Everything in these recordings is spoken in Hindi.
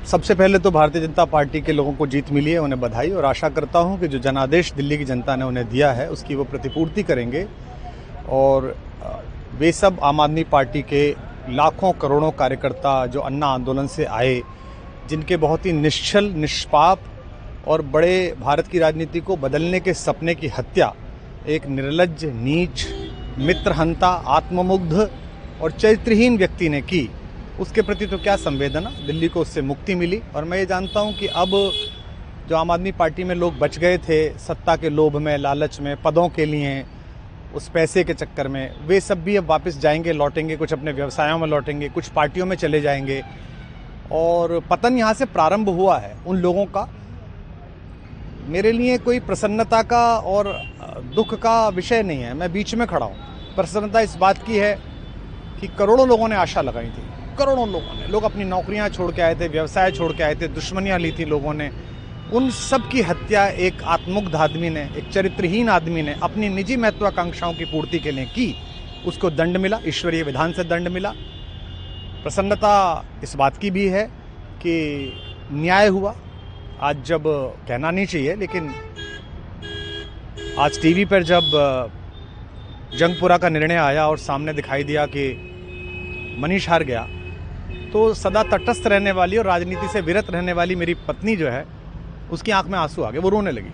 सबसे पहले तो भारतीय जनता पार्टी के लोगों को जीत मिली है, उन्हें बधाई, और आशा करता हूं कि जो जनादेश दिल्ली की जनता ने उन्हें दिया है उसकी वो प्रतिपूर्ति करेंगे। और वे सब आम आदमी पार्टी के लाखों करोड़ों कार्यकर्ता जो अन्ना आंदोलन से आए, जिनके बहुत ही निश्चल, निष्पाप और बड़े भारत की राजनीति को बदलने के सपने की हत्या एक निर्लज्ज, नीच, मित्रहंता, आत्ममुग्ध और चरित्रहीन व्यक्ति ने की, उसके प्रति तो क्या संवेदना। दिल्ली को उससे मुक्ति मिली। और मैं ये जानता हूँ कि अब जो आम आदमी पार्टी में लोग बच गए थे सत्ता के लोभ में, लालच में, पदों के लिए, उस पैसे के चक्कर में, वे सब भी अब वापस जाएंगे, लौटेंगे, कुछ अपने व्यवसायों में लौटेंगे, कुछ पार्टियों में चले जाएंगे। और पतन यहाँ से प्रारंभ हुआ है उन लोगों का। मेरे लिए कोई प्रसन्नता का और दुख का विषय नहीं है, मैं बीच में खड़ा हूँ। प्रसन्नता इस बात की है कि करोड़ों लोगों ने आशा लगाई थी, करोड़ों लोग अपनी नौकरियां छोड़ के आए थे, व्यवसाय छोड़ के आए थे, दुश्मनियां ली थी लोगों ने। उन सब की हत्या एक आत्ममुग्ध आदमी ने, एक चरित्रहीन आदमी ने अपनी निजी महत्वाकांक्षाओं की पूर्ति के लिए की। उसको दंड मिला, ईश्वरीय विधान से दंड मिला। प्रसन्नता इस बात की भी है कि न्याय हुआ। आज जब कहना नहीं चाहिए, लेकिन आज टीवी पर जब जंगपुरा का निर्णय आया और सामने दिखाई दिया कि मनीष हार गया, तो सदा तटस्थ रहने वाली और राजनीति से विरत रहने वाली मेरी पत्नी जो है, उसकी आंख में आंसू आ गए, वो रोने लगी।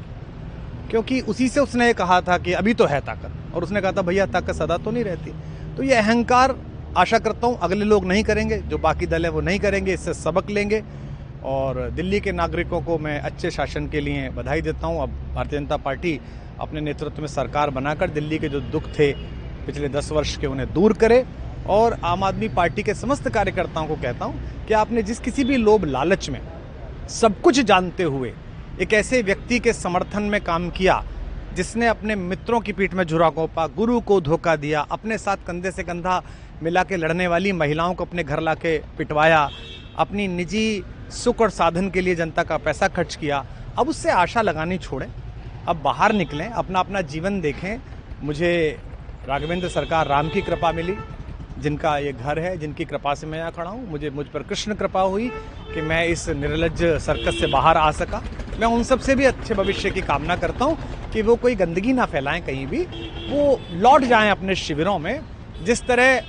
क्योंकि उसी से उसने ये कहा था कि अभी तो है ताकत, और उसने कहा था भैया ताकत सदा तो नहीं रहती। तो ये अहंकार आशा करता हूँ अगले लोग नहीं करेंगे, जो बाकी दल है वो नहीं करेंगे, इससे सबक लेंगे। और दिल्ली के नागरिकों को मैं अच्छे शासन के लिए बधाई देता हूँ। अब भारतीय जनता पार्टी अपने नेतृत्व में सरकार बनाकर दिल्ली के जो दुख थे पिछले 10 वर्ष के, उन्हें दूर करे। और आम आदमी पार्टी के समस्त कार्यकर्ताओं को कहता हूं कि आपने जिस किसी भी लोभ लालच में, सब कुछ जानते हुए एक ऐसे व्यक्ति के समर्थन में काम किया जिसने अपने मित्रों की पीठ में झुरा घोंपा, गुरु को धोखा दिया, अपने साथ कंधे से कंधा मिला के लड़ने वाली महिलाओं को अपने घर ला के पिटवाया, अपनी निजी सुख और साधन के लिए जनता का पैसा खर्च किया, अब उससे आशा लगानी छोड़ें। अब बाहर निकलें, अपना अपना जीवन देखें। मुझे राघवेंद्र सरकार राम की कृपा मिली, जिनका ये घर है, जिनकी कृपा से मैं यहाँ खड़ा हूँ। मुझ पर कृष्ण कृपा हुई कि मैं इस निर्लज्ज सर्कस से बाहर आ सका। मैं उन सब से भी अच्छे भविष्य की कामना करता हूँ कि वो कोई गंदगी ना फैलाएं कहीं भी, वो लौट जाएं अपने शिविरों में। जिस तरह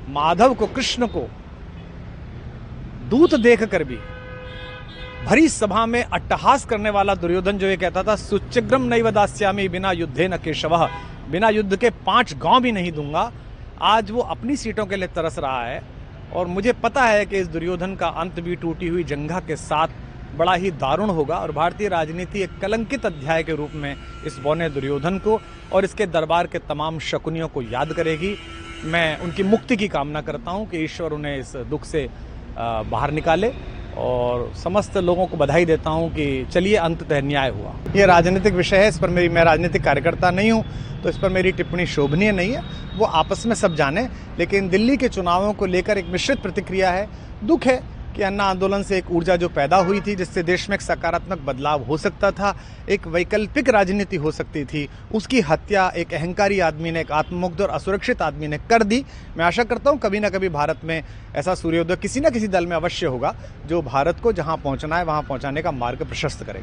माधव को, कृष्ण को दूत देख कर भी भरी सभा में अट्टहास करने वाला दुर्योधन जो ये कहता था सुचिग्रम नैव दास्यामि बिना युद्धे न केशवः, बिना युद्ध के 5 गांव भी नहीं दूंगा, आज वो अपनी सीटों के लिए तरस रहा है। और मुझे पता है कि इस दुर्योधन का अंत भी टूटी हुई जंघा के साथ बड़ा ही दारुण होगा। और भारतीय राजनीति एक कलंकित अध्याय के रूप में इस बौने दुर्योधन को और इसके दरबार के तमाम शकुनियों को याद करेगी। मैं उनकी मुक्ति की कामना करता हूं कि ईश्वर उन्हें इस दुख से बाहर निकाले। और समस्त लोगों को बधाई देता हूं कि चलिए अंततः न्याय हुआ। ये राजनीतिक विषय है, इस पर मैं राजनीतिक कार्यकर्ता नहीं हूं, तो इस पर मेरी टिप्पणी शोभनीय नहीं है। वो आपस में सब जाने। लेकिन दिल्ली के चुनावों को लेकर एक मिश्रित प्रतिक्रिया है। दुख है कि अन्ना आंदोलन से एक ऊर्जा जो पैदा हुई थी, जिससे देश में एक सकारात्मक बदलाव हो सकता था, एक वैकल्पिक राजनीति हो सकती थी, उसकी हत्या एक अहंकारी आदमी ने, एक आत्ममुग्ध और असुरक्षित आदमी ने कर दी। मैं आशा करता हूं कभी ना कभी भारत में ऐसा सूर्योदय किसी न किसी दल में अवश्य होगा, जो भारत को जहां पहुंचना है वहां पहुंचाने का मार्ग प्रशस्त करेगा।